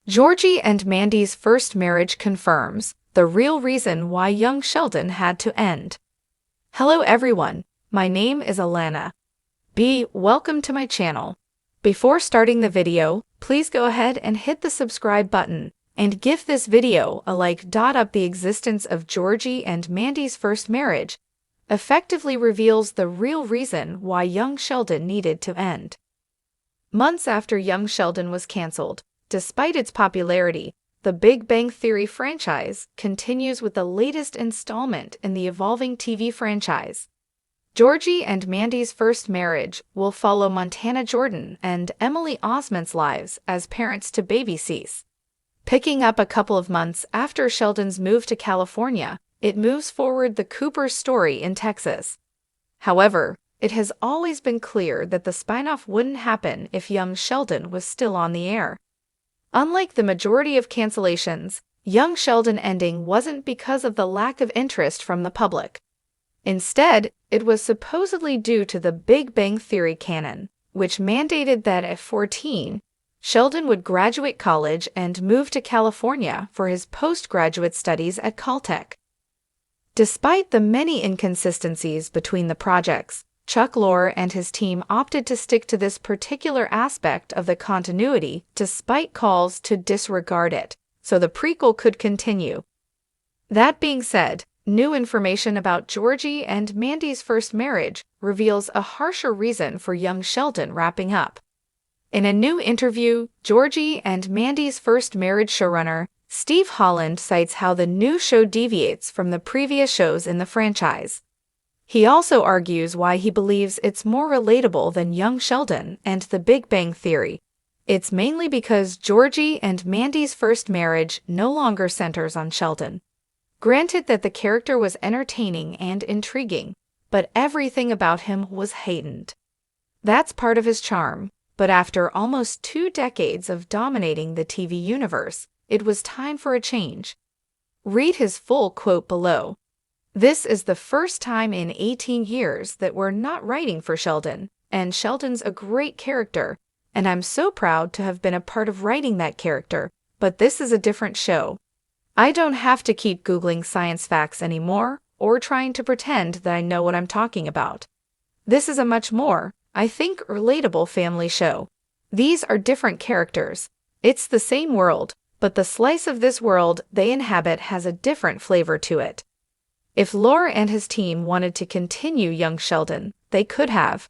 Georgie and Mandy's first marriage confirms the real reason why young Sheldon had to end. Hello everyone, my name is Alana. Welcome to my channel. Before starting the video, please go ahead and hit the subscribe button and give this video a like. Up the existence of Georgie and Mandy's first marriage effectively reveals the real reason why young Sheldon needed to end. Months after young Sheldon was canceled, despite its popularity, the Big Bang Theory franchise continues with the latest installment in the evolving TV franchise. Georgie and Mandy's first marriage will follow Montana Jordan and Emily Osment's lives as parents to baby Cease. Picking up a couple of months after Sheldon's move to California, it moves forward the Cooper's story in Texas. However, it has always been clear that the spin-off wouldn't happen if young Sheldon was still on the air. Unlike the majority of cancellations, young Sheldon ending wasn't because of the lack of interest from the public. Instead, it was supposedly due to the Big Bang Theory canon, which mandated that at 14, Sheldon would graduate college and move to California for his postgraduate studies at Caltech. Despite the many inconsistencies between the projects, Chuck Lorre and his team opted to stick to this particular aspect of the continuity despite calls to disregard it, so the prequel could continue. That being said, new information about Georgie and Mandy's first marriage reveals a harsher reason for young Sheldon wrapping up. In a new interview, Georgie and Mandy's first marriage showrunner, Steve Holland, cites how the new show deviates from the previous shows in the franchise. He also argues why he believes it's more relatable than young Sheldon and the Big Bang Theory. It's mainly because Georgie and Mandy's first marriage no longer centers on Sheldon. Granted that the character was entertaining and intriguing, but everything about him was heightened. That's part of his charm, but after almost 2 decades of dominating the TV universe, it was time for a change. Read his full quote below. "This is the first time in 18 years that we're not writing for Sheldon, and Sheldon's a great character, and I'm so proud to have been a part of writing that character, but this is a different show. I don't have to keep Googling science facts anymore or trying to pretend that I know what I'm talking about. This is a much more, I think, relatable family show. These are different characters. It's the same world, but the slice of this world they inhabit has a different flavor to it." If Lorre and his team wanted to continue young Sheldon, they could have.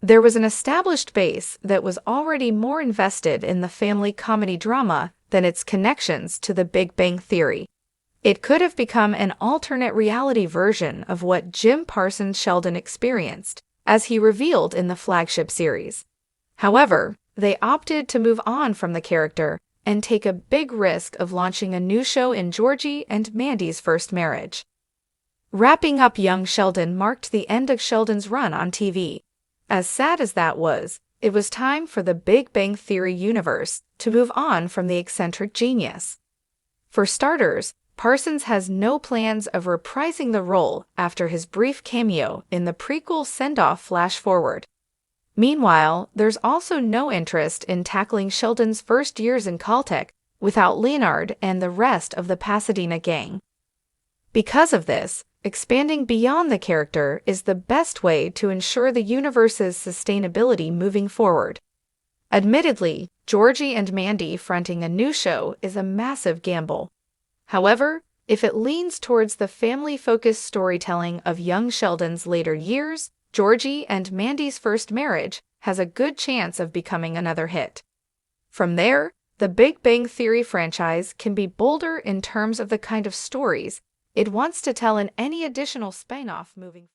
There was an established base that was already more invested in the family comedy drama than its connections to the Big Bang Theory. It could have become an alternate reality version of what Jim Parsons' Sheldon experienced, as he revealed in the flagship series. However, they opted to move on from the character and take a big risk of launching a new show in Georgie and Mandy's first marriage. Wrapping up young Sheldon marked the end of Sheldon's run on TV. As sad as that was, it was time for the Big Bang Theory universe to move on from the eccentric genius. For starters, Parsons has no plans of reprising the role after his brief cameo in the prequel send-off Flash Forward. Meanwhile, there's also no interest in tackling Sheldon's first years in Caltech without Leonard and the rest of the Pasadena gang. Because of this, expanding beyond the character is the best way to ensure the universe's sustainability moving forward. Admittedly, Georgie and Mandy fronting a new show is a massive gamble. However, if it leans towards the family-focused storytelling of young Sheldon's later years, Georgie and Mandy's first marriage has a good chance of becoming another hit. From there, the Big Bang Theory franchise can be bolder in terms of the kind of stories it wants to tell in any additional spin-off moving forward.